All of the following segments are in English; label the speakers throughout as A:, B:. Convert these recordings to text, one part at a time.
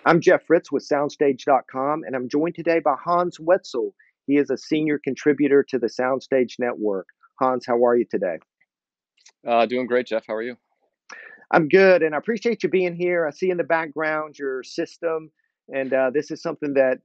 A: I'm Jeff Fritz with SoundStage.com, and I'm joined today by Hans Wetzel. He is a senior contributor to the SoundStage network. Hans, how are you today?
B: Doing great, Jeff. How are you?
A: I'm good, and I appreciate you being here. I see in the background your system, and this is something that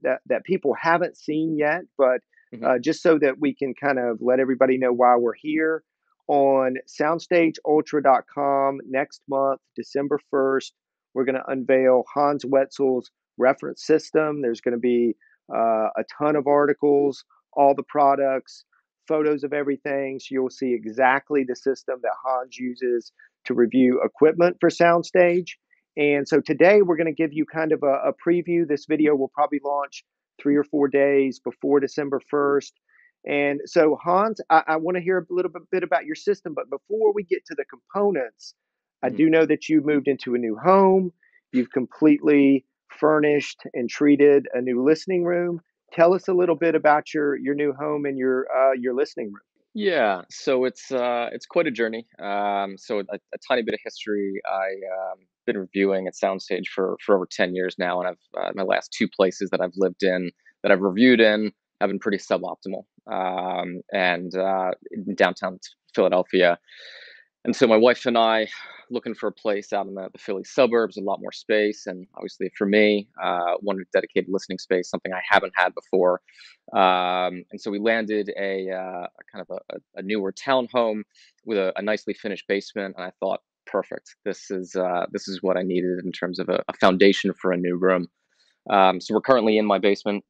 A: people haven't seen yet, but
B: Hmm.
A: just so that we can kind of let everybody know why we're here on SoundStageUltra.com next month, December 1st. We're going to unveil Hans Wetzel's reference system. There's going to be a ton of articles, all the products, photos of everything. So you'll see exactly the system that Hans uses to review equipment for SoundStage. And so today we're going to give you kind of a preview. This video will probably launch 3 or 4 days before December 1st. And so, Hans, I want to hear a little bit about your system. But before we get to the components, I
B: Hmm.
A: do know that you moved into a new home. You've completely furnished and treated a new listening room. Tell us a little bit about your new home and your listening room.
B: Yeah, so it's quite a journey. So a tiny bit of history. I been reviewing at Soundstage for over 10 years now, and I've my last two places that I've lived in that I've reviewed in have been pretty suboptimal. And in downtown Philadelphia. And so my wife and I looking for a place out in the Philly suburbs, a lot more space, and obviously for me, wanted dedicated listening space, something I haven't had before. And so we landed a kind of a newer townhome with a nicely finished basement, and I thought, perfect. This is what I needed in terms of a foundation for a new room. So we're currently in my basement.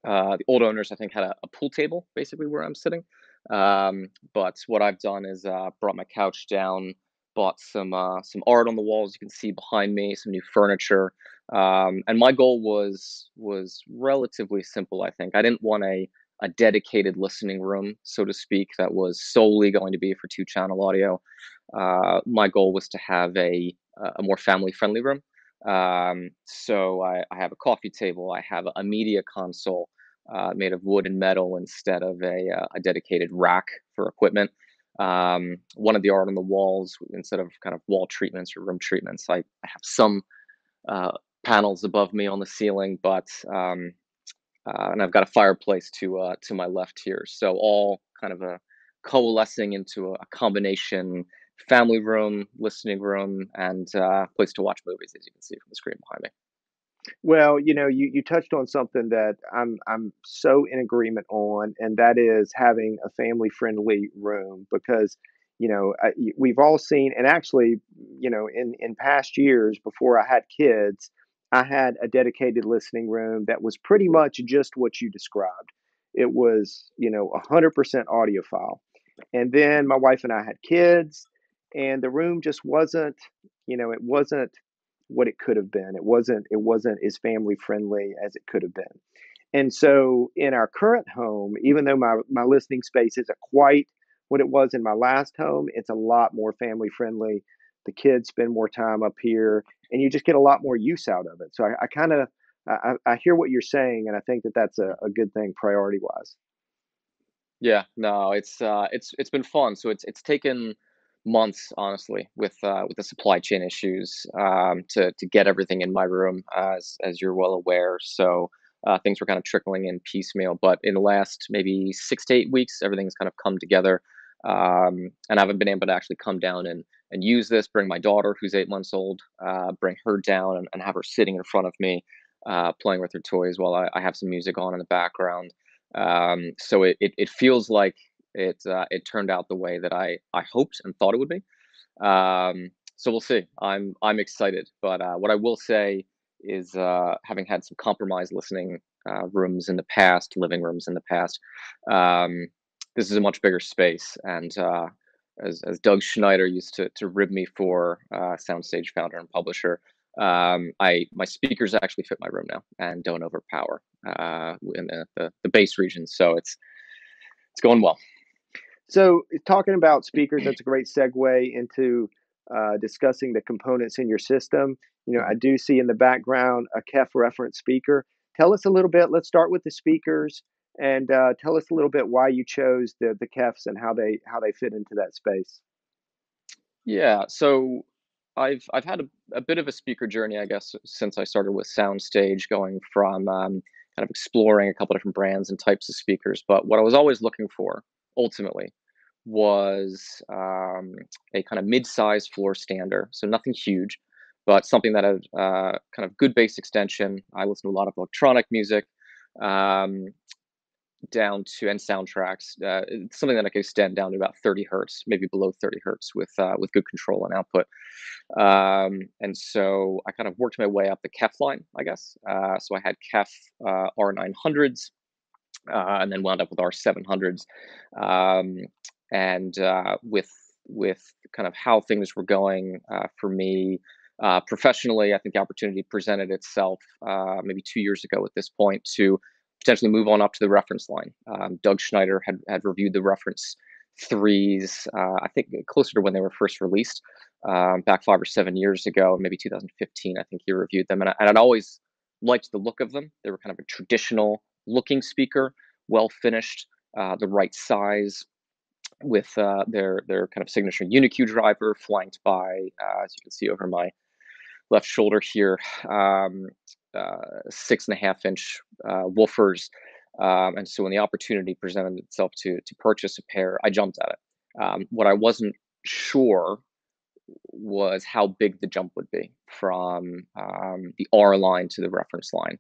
B: The old owners, I think, had a pool table basically where I'm sitting. But what I've done is brought my couch down, bought some art on the walls. You can see behind me some new furniture, and my goal was relatively simple. I think I didn't want a dedicated listening room, so to speak, that was solely going to be for two channel audio. My goal was to have a more family friendly room. So I have a coffee table. I have a media console made of wood and metal instead of a dedicated rack for equipment. One of the art on the walls, instead of kind of wall treatments or room treatments, I have some uh, panels above me on the ceiling, but and I've got a fireplace to my left here. So all kind of a coalescing into a combination family room, listening room, and place to watch movies, as you can see from the screen behind me.
A: Well, you touched on something that I'm so in agreement on, and that is having a family friendly room because we've all seen, and actually, in past years before I had kids, I had a dedicated listening room that was pretty much just what you described. It was 100% audiophile, and then my wife and I had kids, and the room just wasn't, it wasn't what it could have been. It wasn't as family friendly as it could have been. And so in our current home, even though my listening space isn't quite what it was in my last home, it's a lot more family friendly. The kids spend more time up here, and you just get a lot more use out of it. So I kind of I hear what you're saying, and I think that that's a good thing priority wise.
B: Yeah, no, it's been fun. So it's taken months, honestly, with the supply chain issues, to get everything in my room, as you're well aware. So things were kind of trickling in piecemeal, but in the last maybe 6 to 8 weeks, everything's kind of come together. And I haven't been able to actually come down and use this. Bring my daughter, who's 8 months old, bring her down and have her sitting in front of me, playing with her toys while I have some music on in the background. So it feels like it turned out the way that I hoped and thought it would be. So we'll see. I'm excited, but what I will say is, having had some compromised listening rooms in the past, living rooms in the past, um, this is a much bigger space. And as Doug Schneider used to rib me for, Soundstage founder and publisher, I my speakers actually fit my room now and don't overpower in the bass region. So it's going well.
A: So, talking about speakers, that's a great segue into discussing the components in your system. I
B: Mhm.
A: do see in the background a KEF reference speaker. Tell us a little bit. Let's start with the speakers, and tell us a little bit why you chose the KEFs and how they fit into that space.
B: Yeah. So I've had a bit of a speaker journey, I guess, since I started with SoundStage, going from kind of exploring a couple different brands and types of speakers. But what I was always looking for, ultimately, was a kind of mid-sized floor stander, so nothing huge, but something that had kind of good bass extension. I listen to a lot of electronic music, um, down to and soundtracks. It's something that I could extend down to about 30 hertz, maybe below 30 hertz, with good control and output. And so I kind of worked my way up the KEF line, I guess. So I had KEF R900s, and then wound up with R700s. Um, and with kind of how things were going for me professionally, I think the opportunity presented itself maybe 2 years ago at this point to potentially move on up to the reference line. Doug Schneider had reviewed the reference threes, I think closer to when they were first released, back 5 or 7 years ago, maybe 2015. I think he reviewed them, and I'd always liked the look of them. They were kind of a traditional looking speaker, well finished, the right size, with their kind of signature UniQ driver, flanked by, as you can see over my left shoulder here, 6.5 inch woofers. And so when the opportunity presented itself to purchase a pair, I jumped at it. What I wasn't sure was how big the jump would be from the R line to the reference line.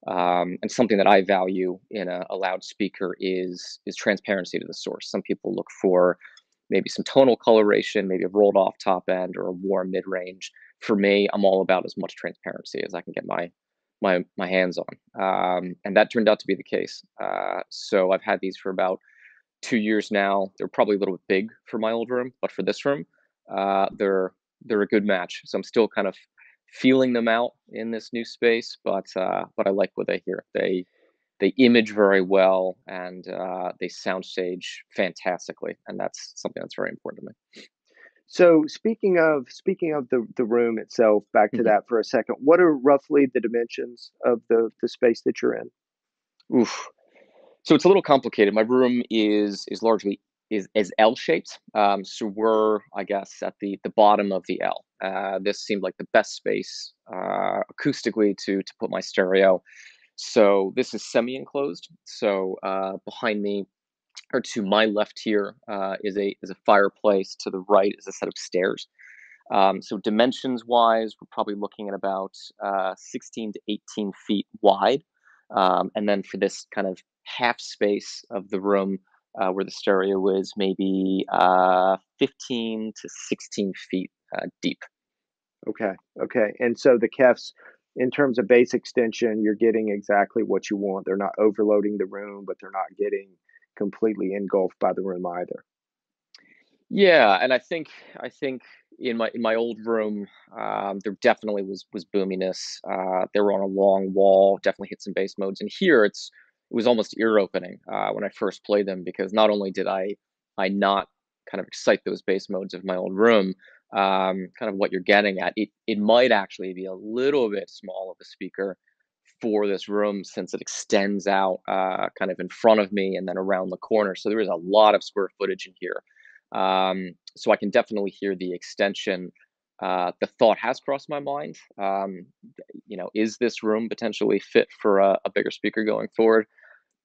B: And something that I value in a loudspeaker is transparency to the source. Some people look for maybe some tonal coloration, maybe a rolled off top end or a warm mid range. For me, I'm all about as much transparency as I can get my hands on, and that turned out to be the case. So I've had these for about 2 years now. They're probably a little bit big for my old room, but for this room, they're a good match. So I'm still kind of feeling them out in this new space, but I like what I hear. They image very well, and they soundstage fantastically, and that's something that's very important to
A: So speaking of the room itself, back to
B: me.
A: that for a second. What are roughly the dimensions of the space that you're in?
B: Oof. So it's a little complicated. My room is largely is L shaped. So we're, I guess, at the bottom of the L. This seemed like the best space acoustically to put my stereo. So this is semi enclosed. So behind me, or to my left here, is a fireplace. To the right is a set of stairs. So dimensions wise, we're probably looking at about 16 to 18 feet wide. And then for this kind of half space of the room where the stereo is, maybe 15 to 16 feet deep.
A: Okay, okay. And so the KEFs, in terms of bass extension, you're getting exactly what you want. They're not overloading the room, but they're not getting completely engulfed by the room either.
B: Yeah, and I think in my old room, there definitely was boominess. They were on a long wall, definitely hit some bass modes. And here it was almost ear opening when I first played them, because not only did I not kind of excite those bass modes of my old room, kind of what you're getting at, it might actually be a little bit small of a speaker for this room, since it extends out kind of in front of me and then around the corner. So there is a lot of square footage in here. So I can definitely hear the extension. The thought has crossed my mind. Is this room potentially fit for a bigger speaker going forward?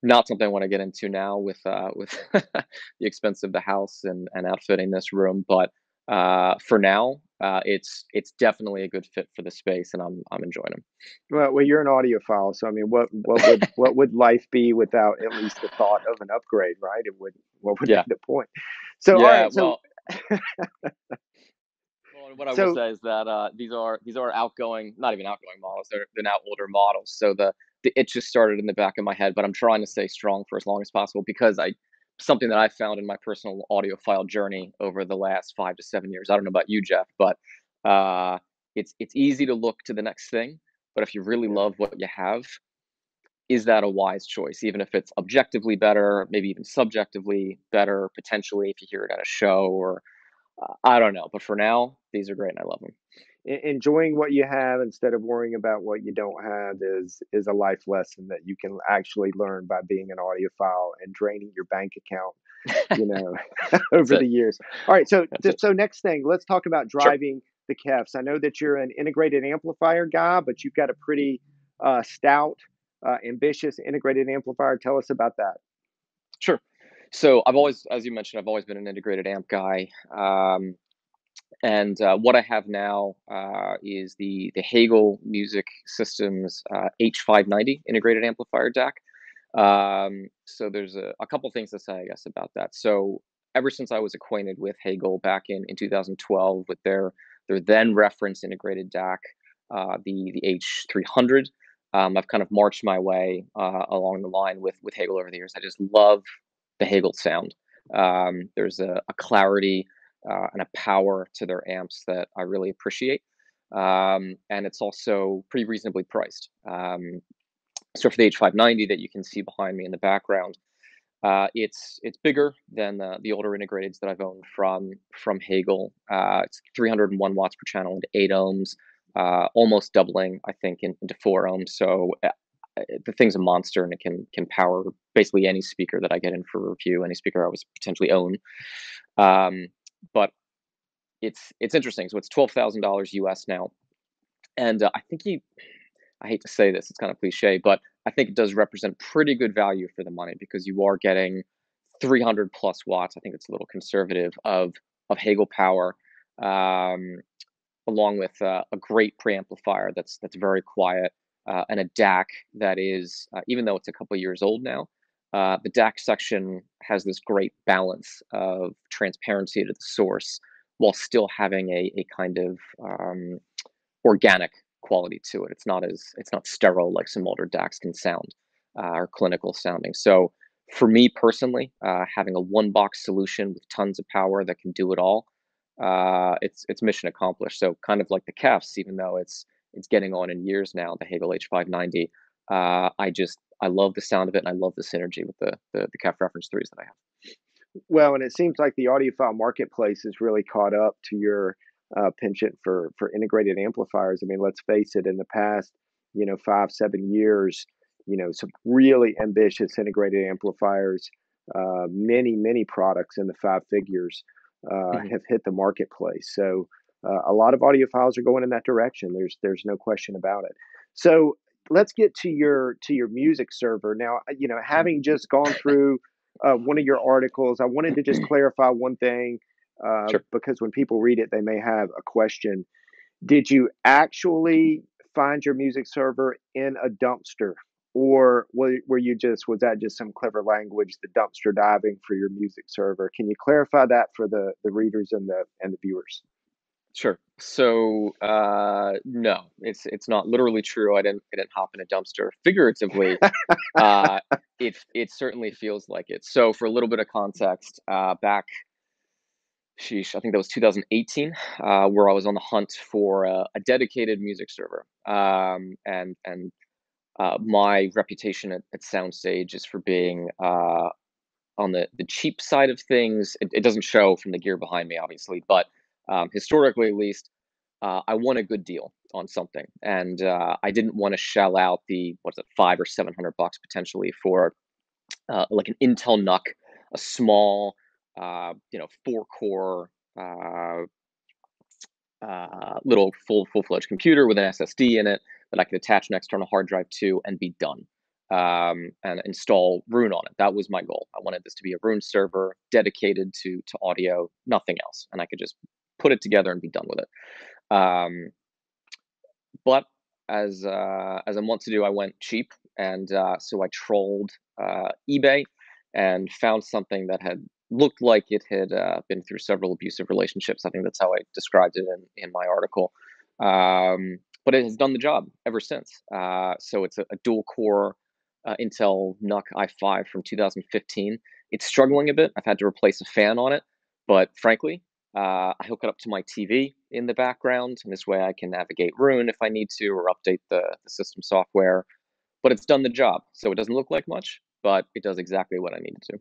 B: Not something I want to get into now with the expense of the house and outfitting this room, but for now, it's definitely a good fit for the space, and I'm enjoying
A: Well, you're an audiophile, so I mean, what would life be without at least the thought of an upgrade, right? It would What would be
B: them.
A: the point? So, all
B: Yeah.
A: right, so
B: Well, and what I will
A: so
B: say is that these are outgoing, not even outgoing models. They're now older models. So the itch just started in the back of my head, but I'm trying to stay strong for as long as possible, because I something that I found in my personal audiophile journey over the last 5 to 7 years. I don't know about you, Jeff, but uh, it's easy to look to the next thing. But if you really
A: yeah.
B: love what you have, is that a wise choice? Even if it's objectively better, maybe even subjectively better, potentially if you hear it at a show, or I don't know, but for now, these are great and I love them.
A: Enjoying what you have instead of worrying about what you don't have is a life lesson that you can actually learn by being an audiophile and draining your bank account, you know,
B: That's
A: over
B: it.
A: the years. All right, so
B: That's it.
A: so next thing, let's talk about
B: Sure.
A: driving the KEFs? I know that you're an integrated amplifier guy, but you've got a pretty stout, ambitious integrated amplifier. Tell us about that.
B: Sure. So I've always, as you mentioned, I've always been an integrated amp guy. And what I have now is the Hegel Music Systems H590 integrated amplifier DAC. So there's a couple things to say, I guess, about that. So ever since I was acquainted with Hegel back in 2012 with their then reference integrated DAC, the H300, I've kind of marched my way along the line with Hegel over the years. I just love the Hegel sound. There's a clarity and a power to their amps that I really appreciate. And it's also pretty reasonably priced. So for the H590 that you can see behind me in the background, it's bigger than the older integrateds that I've owned from Hegel. It's 301 watts per channel into 8 ohms, almost doubling, I think, into 4 ohms. So the thing's a monster, and it can power basically any speaker that I get in for review, any speaker I was potentially own. But it's interesting. So it's $12,000 US now, and I think I hate to say this, it's kind of cliche, but I think it does represent pretty good value for the money because you are getting 300 plus watts. I think it's a little conservative of Hegel power, along with a great preamplifier that's very quiet, and a DAC that is, even though it's a couple years old now, the DAC section has this great balance of transparency to the source while still having a kind of organic quality to it. It's not sterile like some older DACs can sound, or clinical sounding. So for me personally, having a one box solution with tons of power that can do it all, it's mission accomplished. So kind of like the KEFs, even though it's getting on in years now, the Hegel H590, I love the sound of it, and I love the synergy with the KEF reference threes that I have.
A: Well, and it seems like the audiophile marketplace has really caught up to your penchant for integrated amplifiers. I mean, let's face it, in the past, 5-7 years, some really ambitious integrated amplifiers, many products in the 5 figures have hit the marketplace. So a lot of audiophiles are going in that direction. There's no question about it. So let's get to your music server now. Having just gone through one of your articles, I wanted to just clarify one thing,
B: Sure.
A: because when people read it, they may have a question. Did you actually find your music server in a dumpster, or was that just some clever language, the dumpster diving for your music server? Can you clarify that for the readers and the viewers?
B: Sure. So no, it's not literally true. I didn't hop in a dumpster. Figuratively, it certainly feels like it. So for a little bit of context, back, I think that was 2018, where I was on the hunt for a dedicated music server, and my reputation at SoundStage is for being on the cheap side of things. It doesn't show from the gear behind me, obviously, but historically, at least, I won a good deal on something, and I didn't want to shell out the what's it, $500 or $700 potentially for like an Intel NUC, a small, 4-core little full-fledged computer with an SSD in it that I could attach an external hard drive to and be done, and install Roon on it. That was my goal. I wanted this to be a Roon server dedicated to audio, nothing else, and I could just put it together and be done with it. But as I'm wont to do, I went cheap, and so I trolled eBay and found something that had looked like it had been through several abusive relationships. I think that's how I described it in my article. But it has done the job ever since. So it's a dual core Intel NUC i5 from 2015. It's struggling a bit. I've had to replace a fan on it, but frankly, I hook it up to my TV in the background, and this way I can navigate Roon if I need to, or update the system software. But it's done the job. So it doesn't look like much, but it does exactly what I needed to.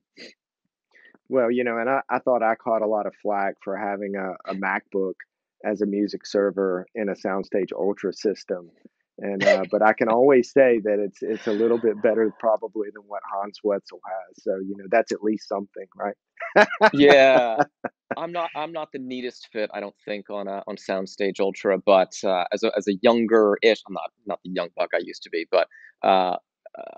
A: Well, and I thought I caught a lot of flack for having a MacBook as a music server in a SoundStage Ultra system, and but I can always say that it's a little bit better probably than what Hans Wetzel has. So that's at least something, right?
B: Yeah, I'm not the neatest fit, I don't think, on Soundstage Ultra, but as a younger-ish, I'm not the young buck I used to be, but uh,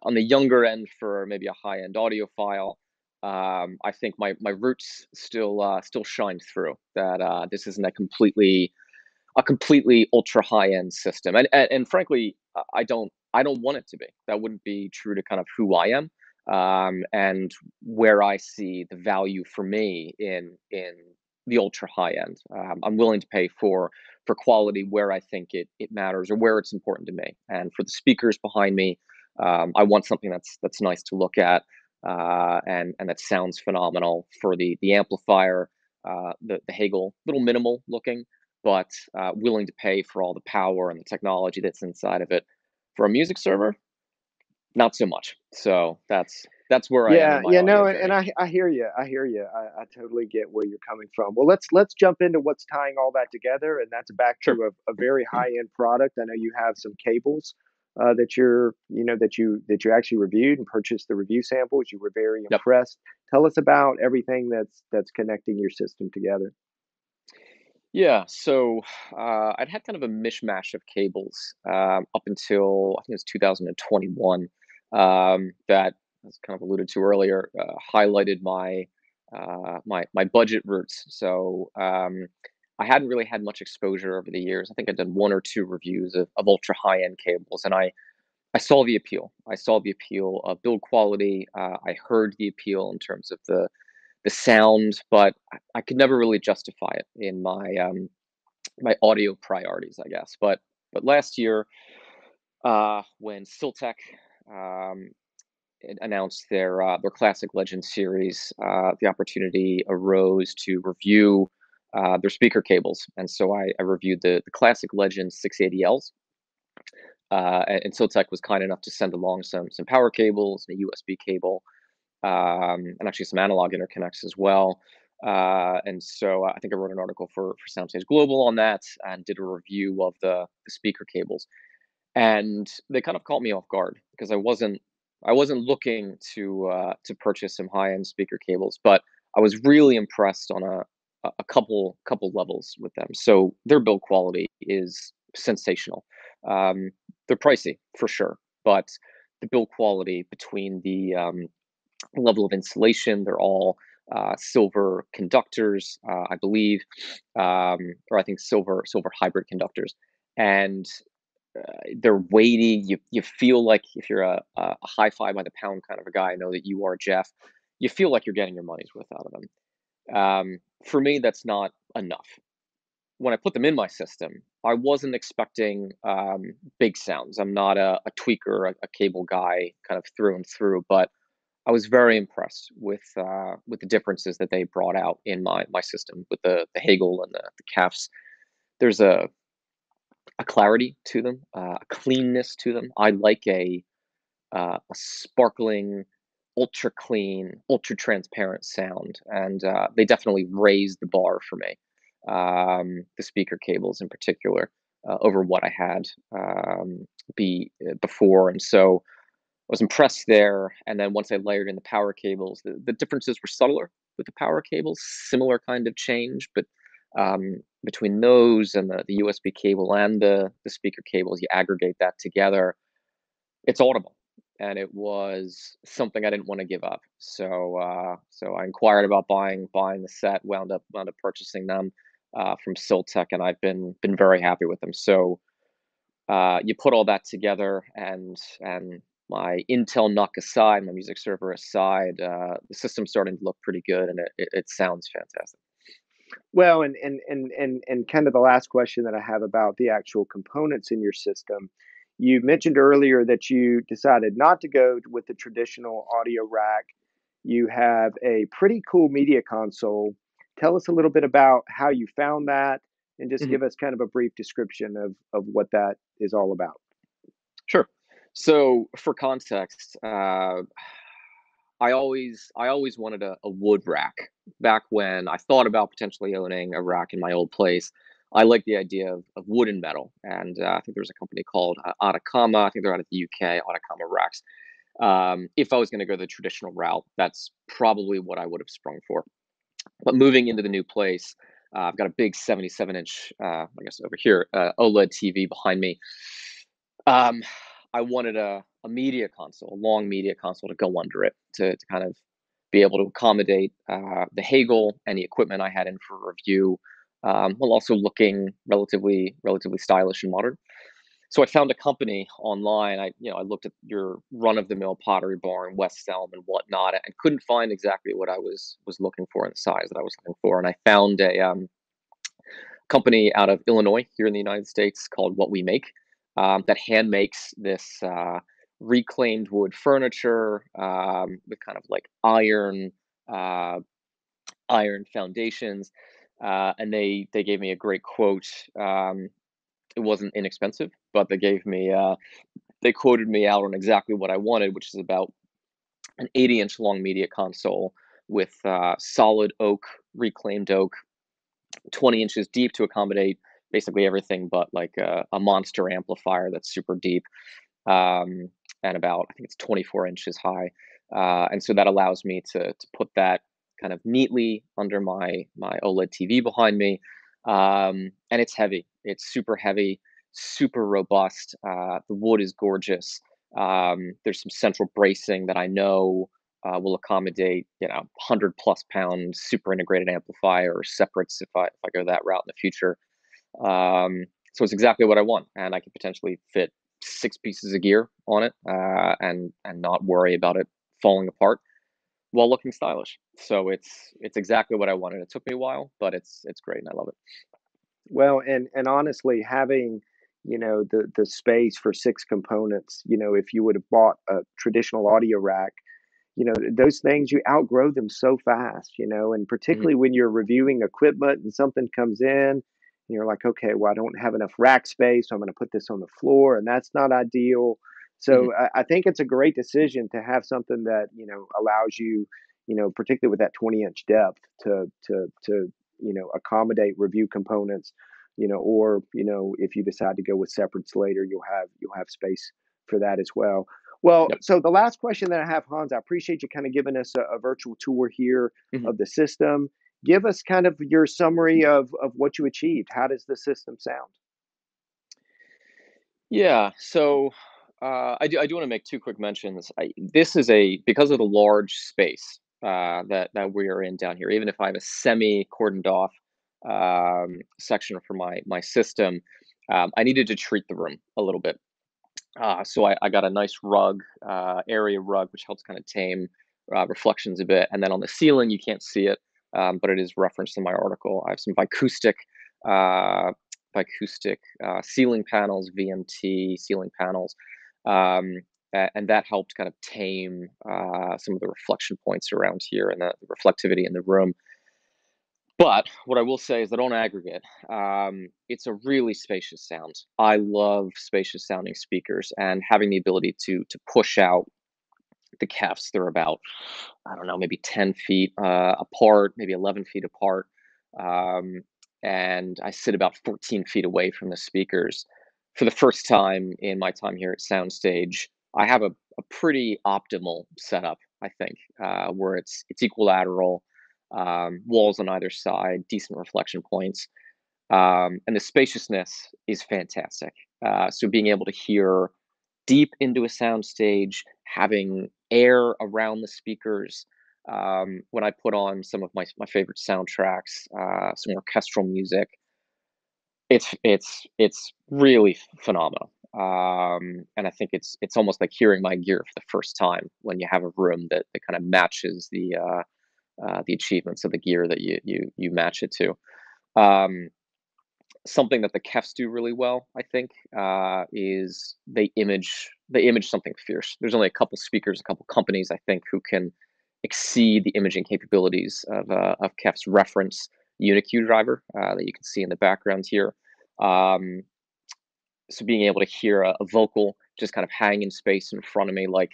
B: on the younger end for maybe a high-end audiophile, I think my roots still shine through. That this isn't a completely ultra high end system, and frankly, I don't want it to be. That wouldn't be true to kind of who I am, and where I see the value for me in the ultra high end. I'm willing to pay for quality where I think it matters or where it's important to me. And for the speakers behind me, I want something that's nice to look at, and that sounds phenomenal. For the amplifier, the Hegel, little minimal looking, but willing to pay for all the power and the technology that's inside of it. For a music server, not so much. So that's where I am in
A: Yeah,
B: my
A: yeah,
B: audio
A: no, and
B: journey.
A: I hear you. I hear you. I totally get where you're coming from. Well, let's jump into what's tying all that together, and that's back
B: Sure.
A: to a very high end product. I know you have some cables that that you actually reviewed and purchased the review samples. You were very
B: Yep.
A: impressed. Tell us about everything that's connecting your system together.
B: Yeah. So I'd had kind of a mishmash of cables up until I think it was 2021. That, as kind of alluded to earlier, highlighted my budget roots. So I hadn't really had much exposure over the years. I think I'd done one or two reviews of ultra high end cables, and I saw the appeal. I saw the appeal of build quality. I heard the appeal in terms of the sound, but I could never really justify it in my audio priorities, I guess. But last year, when Siltech um, announced their Classic Legend series, the opportunity arose to review their speaker cables, and so I reviewed the Classic Legend 680Ls. And Siltech was kind enough to send along some power cables, a USB cable, and actually some analog interconnects as well. And so I think I wrote an article for Soundstage Global on that and did a review of the speaker cables. And they kind of caught me off guard because I wasn't looking to purchase some high end speaker cables, but I was really impressed on a couple levels with them. So their build quality is sensational. Um, they're pricey for sure, but the build quality between the level of insulation, they're all silver conductors, I believe, or I think silver hybrid conductors, and they're weighty. You feel like if you're a hi-fi by the pound kind of a guy, I know that you are, Jeff. You feel like you're getting your money's worth out of them. For me, that's not enough. When I put them in my system, I wasn't expecting big sounds. I'm not a tweaker, a cable guy, kind of through and through. But I was very impressed with the differences that they brought out in my system with the Hegel and the KEFs. There's a clarity to them, a cleanness to them. I like a sparkling, ultra clean, ultra transparent sound, and they definitely raised the bar for me. The speaker cables, in particular, over what I had before, and so I was impressed there. And then once I layered in the power cables, the differences were subtler with the power cables, similar kind of change, but between those and the USB cable and the speaker cables, you aggregate that together, it's audible. And it was something I didn't want to give up. So I inquired about buying the set, wound up purchasing them from Siltech, and I've been very happy with them. So you put all that together, and my Intel NUC aside, my music server aside, the system's starting to look pretty good, and it sounds fantastic.
A: Well, and kind of the last question that I have about the actual components in your system. You mentioned earlier that you decided not to go with the traditional audio rack. You have a pretty cool media console. Tell us a little bit about how you found that and just
B: Mhm.
A: give us kind of a brief description of what that is all about.
B: Sure. So for context, I always wanted a wood rack. Back when I thought about potentially owning a rack in my old place, I like the idea of wood and metal. And I think there's a company called Atacama. I think they're out of the UK, Atacama Racks. If I was going to go the traditional route, that's probably what I would have sprung for. But moving into the new place, I've got a big 77-inch, I guess over here, OLED TV behind me. Um, I wanted a media console, a long media console to go under it to kind of be able to accommodate the Hegel and the equipment I had in for review, while also looking relatively stylish and modern. So I found a company online. I looked at your run of the mill Pottery Barn, West Elm, and whatnot, and couldn't find exactly what I was looking for in the size that I was looking for. And I found a company out of Illinois here in the United States called What We Make, that hand makes this reclaimed wood furniture, with kind of like uh, iron foundations. And they gave me a great quote. It wasn't inexpensive, but they quoted me out on exactly what I wanted, which is about an 80-inch long media console with solid oak, reclaimed oak, 20 inches deep to accommodate basically everything but like a monster amplifier that's super deep, um, and about, I think it's 24 inches high. And so that allows me to put that kind of neatly under my OLED TV behind me. And it's heavy. It's super heavy, super robust. The wood is gorgeous. There's some central bracing that I know will accommodate, 100+ pound super integrated amplifier or separates if I go that route in the future. So it's exactly what I want, and I could potentially fit 6 pieces of gear on it, and not worry about it falling apart while looking stylish. So it's exactly what I wanted. It took me a while, but it's great, and I love it.
A: Well, and honestly, having, the space for 6 components, if you would have bought a traditional audio rack, those things, you outgrow them so fast, and
B: Hmm.
A: particularly when you're reviewing equipment and something comes in, and you're like, okay, well, I don't have enough rack space, so I'm going to put this on the floor, and that's not ideal.
B: Hmm.
A: So I think it's a great decision to have something that allows you, particularly with that 20-inch depth, to accommodate review components, or if you decide to go with separates later, you'll have space for that as well. Well,
B: Yep.
A: so the last question that I have, Hans, I appreciate you kind of giving us a virtual tour here
B: Hmm.
A: of the system. Give us kind of your summary of what you achieved. How does the system sound?
B: Yeah. So I do want to make two quick mentions. This is a because of the large space that we are in down here. Even if I have a semi cordoned off section for my system, I needed to treat the room a little bit. So I got a nice rug, area rug, which helps kind of tame reflections a bit. And then on the ceiling, you can't see it, but it is referenced in my article. I have some uh, Vicoustic ceiling panels, VMT ceiling panels, um, and that helped kind of tame some of the reflection points around here and the reflectivity in the room. But what I will say is that on aggregate, it's a really spacious sound. I love spacious sounding speakers and having the ability to push out the KEFs. They're about, I don't know, maybe 10 feet apart, maybe 11 feet apart. Um, and I sit about 14 feet away from the speakers. For the first time in my time here at SoundStage, I have a pretty optimal setup, I think, where it's equilateral, walls on either side, decent reflection points, and the spaciousness is fantastic. So being able to hear deep into a soundstage, having air around the speakers. When I put on some of my favorite soundtracks, some orchestral music, it's really phenomenal. And I think it's almost like hearing my gear for the first time when you have a room that kind of matches the achievements of the gear that you match it to. Um, Something that the KEFs do really well, I think, is they image something fierce. There's only a couple speakers, a couple companies, I think, who can exceed the imaging capabilities of KEF's reference UniQ driver that you can see in the background here. Um, so being able to hear a vocal just kind of hang in space in front of me, like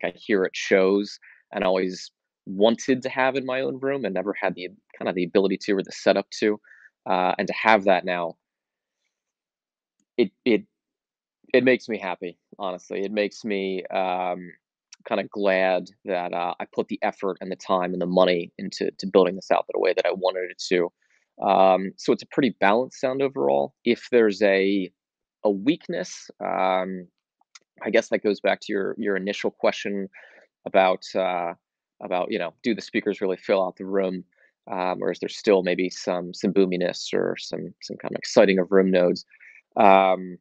B: I hear it shows, and always wanted to have in my own room and never had the kind of the ability to or the setup to, and to have that now, it it it makes me happy, honestly. It makes me, kind of glad that I put the effort and the time and the money into building this out the way that I wanted it to. So it's a pretty balanced sound overall. If there's a weakness, I guess that goes back to your initial question about do the speakers really fill out the room, or is there still maybe some boominess or some kind of exciting of room nodes? Um,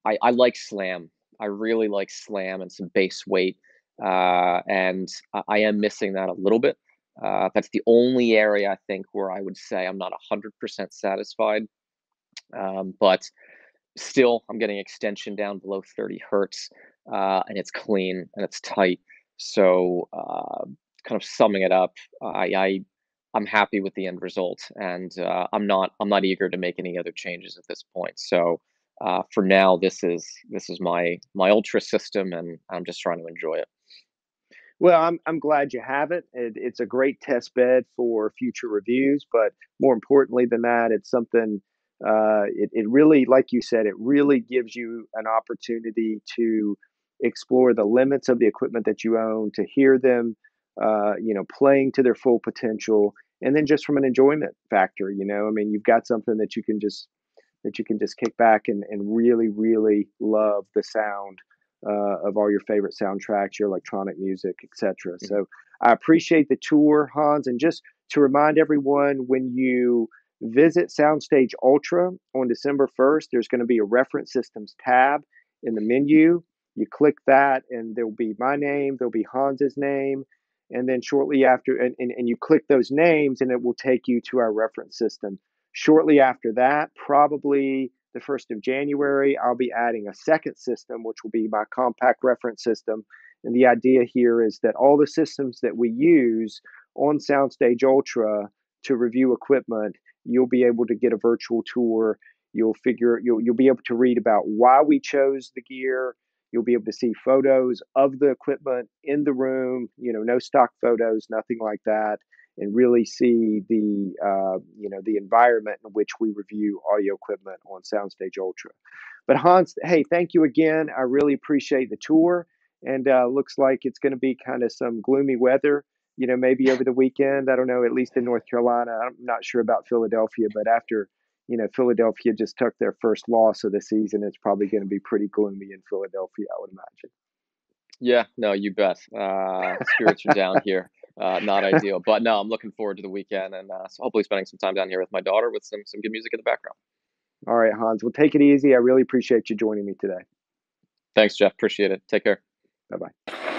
B: I like slam. I really like slam and some bass weight, and I am missing that a little bit. That's the only area I think where I would say I'm not 100% satisfied. But still, I'm getting extension down below 30 hertz, and it's clean and it's tight. So, kind of summing it up, I'm happy with the end result, and I'm not eager to make any other changes at this point. So, for now, this is my ultra system, and I'm just trying to enjoy it.
A: Well, I'm glad you have it. It's a great test bed for future reviews, but more importantly than that, it's something. It really, like you said, it really gives you an opportunity to explore the limits of the equipment that you own, to hear them, playing to their full potential, and then just from an enjoyment factor. I mean, you've got something that you can just kick back and really, really love the sound of all your favorite soundtracks, your electronic music, etc.
B: Mhm.
A: So I appreciate the tour, Hans. And just to remind everyone, when you visit Soundstage Ultra on December 1st, there's going to be a reference systems tab in the menu. You click that, and there'll be my name, there'll be Hans's name. And then shortly after, and you click those names, and it will take you to our reference system. Shortly after that, probably the 1st of January, I'll be adding a second system, which will be my compact reference system. And the idea here is that all the systems that we use on Soundstage Ultra to review equipment, you'll be able to get a virtual tour. You'll be able to read about why we chose the gear. You'll be able to see photos of the equipment in the room, no stock photos, nothing like that, and really see the environment in which we review audio equipment on Soundstage Ultra. But Hans, hey, thank you again. I really appreciate the tour, and looks like it's going to be kind of some gloomy weather. Maybe over the weekend. I don't know. At least in North Carolina, I'm not sure about Philadelphia, but after Philadelphia just took their first loss of the season, it's probably going to be pretty gloomy in Philadelphia, I would imagine.
B: Yeah, no, you bet. Spirits are down here. Not ideal, but no, I'm looking forward to the weekend, and so hopefully spending some time down here with my daughter with some good music in the background.
A: All right, Hans. Well, take it easy. I really appreciate you joining me today.
B: Thanks, Jeff. Appreciate it. Take care.
A: Bye bye.